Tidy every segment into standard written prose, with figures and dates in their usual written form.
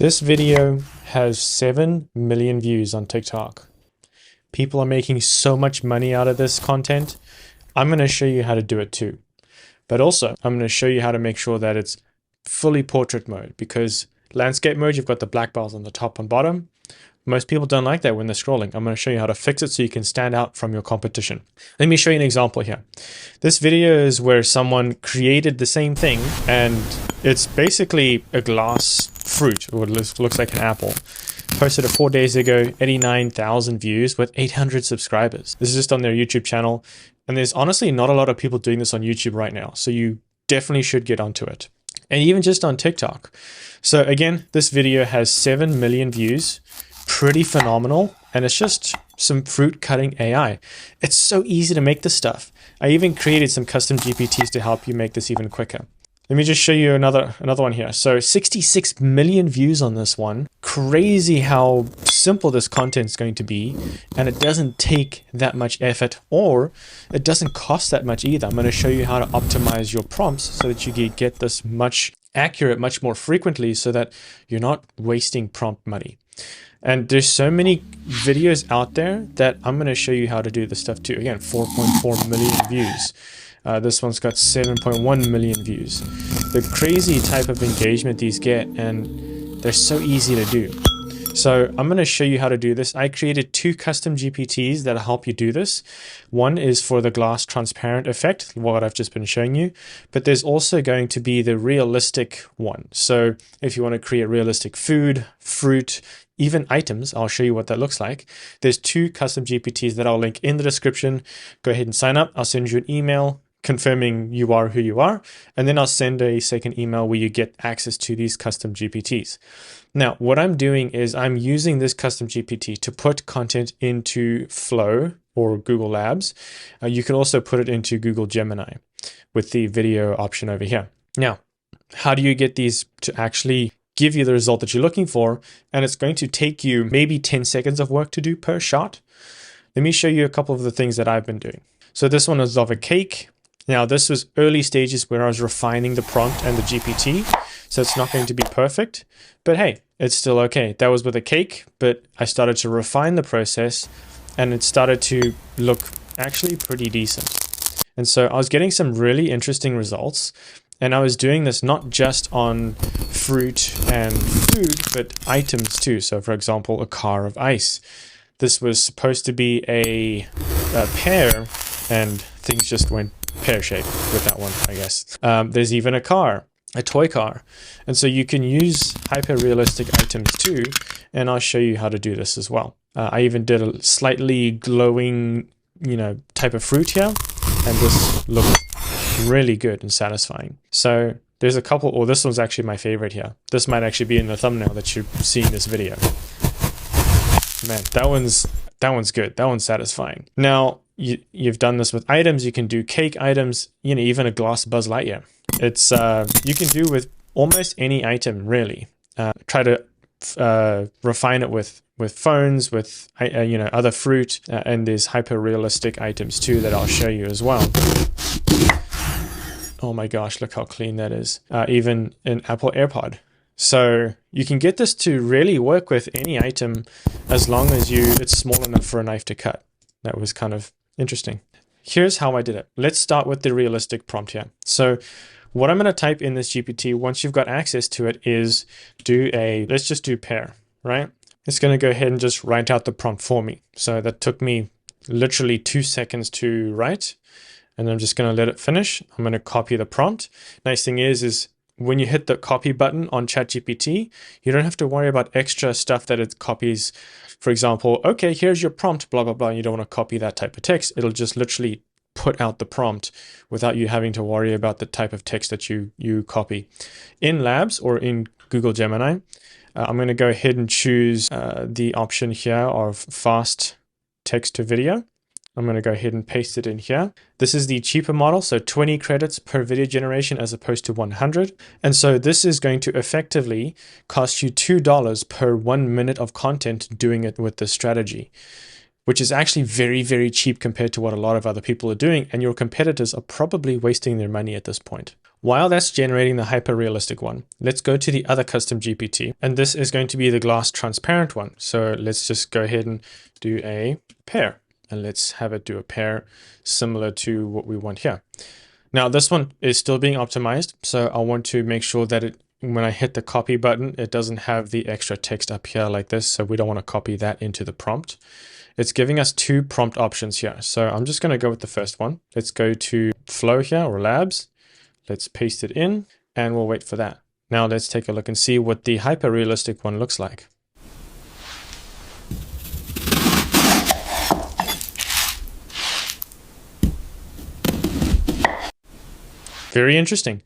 This video has 7 million views on TikTok. People are making so much money out of this content. I'm going to show you how to do it too. But also, I'm going to show you how to make sure that it's fully portrait mode, because landscape mode, you've got the black bars on the top and bottom. Most people don't like that when they're scrolling. I'm going to show you how to fix it so you can stand out from your competition. Let me show you an example here. This video is where someone created the same thing, and it's basically a glass fruit, or it looks like an apple. Posted it 4 days ago, 89,000 views with 800 subscribers. This is just on their YouTube channel, and there's honestly not a lot of people doing this on YouTube right now, so you definitely should get onto it. And even just on TikTok. So again, this video has 7 million views. Pretty phenomenal, and it's just some fruit cutting AI. It's so easy to make this stuff. I even created some custom GPTs to help you make this even quicker. Let me just show you another one here. So 66 million views on this one. Crazy how simple this content is going to be, and it doesn't take that much effort, or it doesn't cost that much either. I'm going to show you how to optimize your prompts so that you get this much accurate much more frequently, so that you're not wasting prompt money. And there's so many videos out there that I'm going to show you how to do this stuff too. Again, 4.4 million views. This one's got 7.1 million views. The crazy type of engagement these get, and they're so easy to do. So I'm going to show you how to do this. I created 2 custom GPTs that'll help you do this. One is for the glass transparent effect, what I've just been showing you, but there's also going to be the realistic one. So if you want to create realistic food, fruit, even items, I'll show you what that looks like. There's 2 custom GPTs that I'll link in the description. Go ahead and sign up. I'll send you an email confirming you are who you are, and then I'll send a second email where you get access to these custom GPTs. Now, what I'm doing is I'm using this custom GPT to put content into Flow or Google Labs. You can also put it into Google Gemini with the video option over here. Now, how do you get these to actually give you the result that you're looking for? And it's going to take you maybe 10 seconds of work to do per shot. Let me show you a couple of the things that I've been doing. So this one is of a cake. Now, this was early stages where I was refining the prompt and the GPT, so it's not going to be perfect, but hey, it's still okay. That was with a cake, but I started to refine the process, and it started to look actually pretty decent. And so I was getting some really interesting results, and I was doing this not just on fruit and food, but items too. So for example, a car of ice. This was supposed to be a pear, and things just went pear-shaped with that one, I guess. There's even a car, a toy car. And so you can use hyper-realistic items too, and I'll show you how to do this as well. I even did a slightly glowing, type of fruit here, and this looked really good and satisfying. So there's a couple, or this one's actually my favorite here. This might actually be in the thumbnail that you see in this video. Man, that one's good. That one's satisfying. Now, you've done this with items. You can do cake items, even a glass Buzz Lightyear. It's you can do with almost any item, really. Try to refine it with phones, with other fruit, and there's hyper realistic items too that I'll show you as well. Oh my gosh, look how clean that is. Even an Apple AirPod. So you can get this to really work with any item as long as it's small enough for a knife to cut. That was kind of interesting. Here's how I did it. Let's start with the realistic prompt here. So what I'm going to type in this GPT once you've got access to it is let's just do pear, right? It's going to go ahead and just write out the prompt for me. So that took me literally 2 seconds to write, and I'm just going to let it finish. I'm going to copy the prompt. Nice thing is when you hit the copy button on ChatGPT, you don't have to worry about extra stuff that it copies. For example, okay, here's your prompt, blah, blah, blah. You don't want to copy that type of text. It'll just literally put out the prompt without you having to worry about the type of text that you copy. In Labs or in Google Gemini, I'm going to go ahead and choose the option here of fast text to video. I'm going to go ahead and paste it in here. This is the cheaper model, so 20 credits per video generation as opposed to 100. And so this is going to effectively cost you $2 per 1 minute of content doing it with this strategy, which is actually very, very cheap compared to what a lot of other people are doing. And your competitors are probably wasting their money at this point. While that's generating the hyper realistic one, let's go to the other custom GPT, and this is going to be the glass transparent one. So let's just go ahead and do a pair, and let's have it do a pair similar to what we want here. Now this one is still being optimized, so I want to make sure that when I hit the copy button, it doesn't have the extra text up here like this, so we don't want to copy that into the prompt. It's giving us two prompt options here, so I'm just going to go with the first one. Let's go to Flow here, or Labs. Let's paste it in, and we'll wait for that. Now let's take a look and see what the hyper realistic one looks like. Very interesting.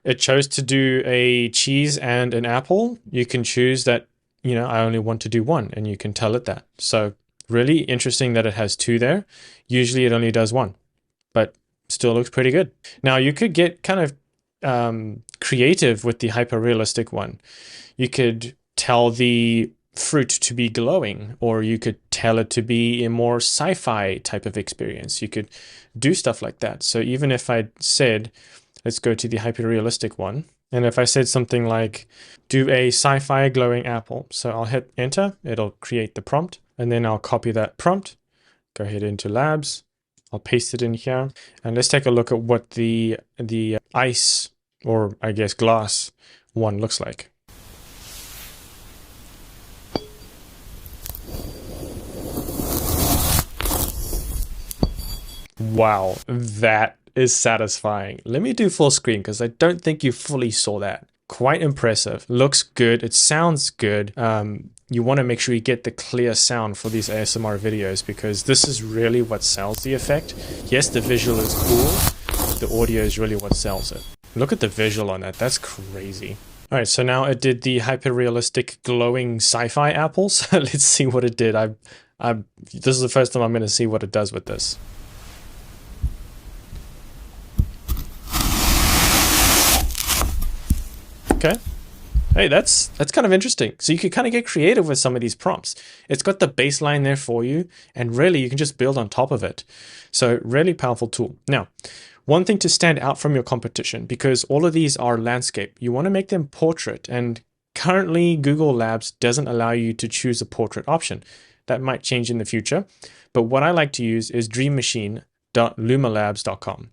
It chose to do a cheese and an apple. You can choose that, I only want to do one, and you can tell it that. So really interesting that it has two there. Usually it only does one, but still looks pretty good. Now you could get kind of creative with the hyper realistic one. You could tell the fruit to be glowing, or you could tell it to be a more sci-fi type of experience. You could do stuff like that. So even if I said, let's go to the hyper realistic one, and if I said something like do a sci-fi glowing apple, so I'll hit enter, it'll create the prompt, and then I'll copy that prompt, go ahead into Labs, I'll paste it in here, and let's take a look at what the ice, or I guess glass one looks like. Wow, that is satisfying. Let me do full screen because I don't think you fully saw that. Quite impressive. Looks good. It sounds good. You want to make sure you get the clear sound for these ASMR videos because this is really what sells the effect. Yes, the visual is cool. The audio is really what sells it. Look at the visual on that. That's crazy. All right, so now it did the hyper realistic glowing sci-fi apple. So let's see what it did. This is the first time I'm going to see what it does with this. Okay. Hey, that's kind of interesting. So you can kind of get creative with some of these prompts. It's got the baseline there for you, and really you can just build on top of it. So really powerful tool. Now, one thing to stand out from your competition, because all of these are landscape, you want to make them portrait, and currently Google Labs doesn't allow you to choose a portrait option. That might change in the future, but what I like to use is dreammachine.lumalabs.com.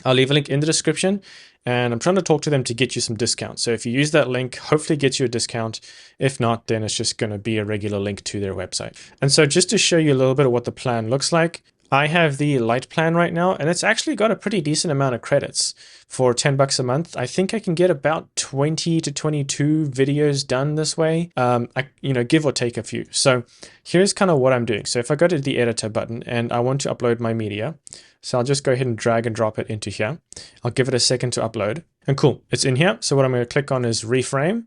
I'll leave a link in the description, and I'm trying to talk to them to get you some discounts. So if you use that link, hopefully it gets you a discount. If not, then it's just going to be a regular link to their website. And so just to show you a little bit of what the plan looks like, I have the light plan right now, and it's actually got a pretty decent amount of credits. For $10 a month, I think I can get about 20 to 22 videos done this way, give or take a few. So here's kind of what I'm doing. So if I go to the editor button and I want to upload my media, so I'll just go ahead and drag and drop it into here. I'll give it a second to upload, and cool, it's in here. So what I'm going to click on is reframe,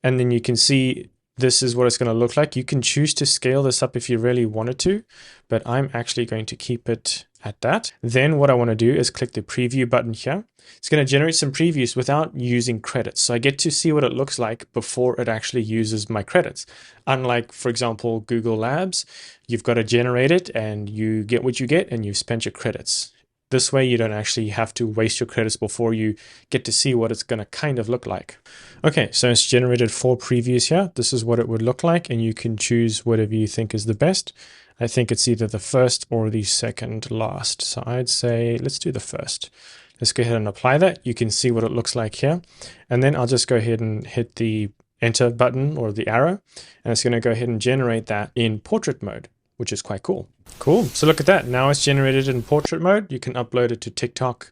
and then you can see this is what it's going to look like. You can choose to scale this up if you really wanted to, but I'm actually going to keep it at that. Then what I want to do is click the preview button here. It's going to generate some previews without using credits. So I get to see what it looks like before it actually uses my credits. Unlike, for example, Google Labs, you've got to generate it and you get what you get and you've spent your credits. This way you don't actually have to waste your credits before you get to see what it's going to kind of look like. Okay, so it's generated 4 previews here. This is what it would look like, and you can choose whatever you think is the best. I think it's either the first or the second last. So I'd say let's do the first. Let's go ahead and apply that. You can see what it looks like here. And then I'll just go ahead and hit the enter button or the arrow, and it's going to go ahead and generate that in portrait mode, which is quite cool. Cool. So look at that. Now it's generated in portrait mode. You can upload it to TikTok,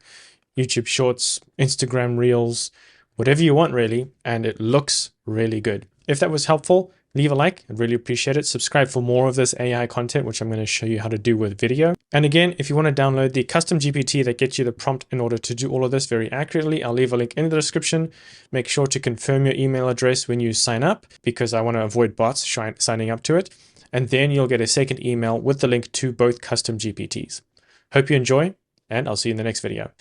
YouTube Shorts, Instagram Reels, whatever you want really, and it looks really good. If that was helpful, leave a like. I'd really appreciate it. Subscribe for more of this AI content, which I'm going to show you how to do with video. And again, if you want to download the custom GPT that gets you the prompt in order to do all of this very accurately, I'll leave a link in the description. Make sure to confirm your email address when you sign up, because I want to avoid bots signing up to it. And then you'll get a second email with the link to both custom GPTs. Hope you enjoy, and I'll see you in the next video.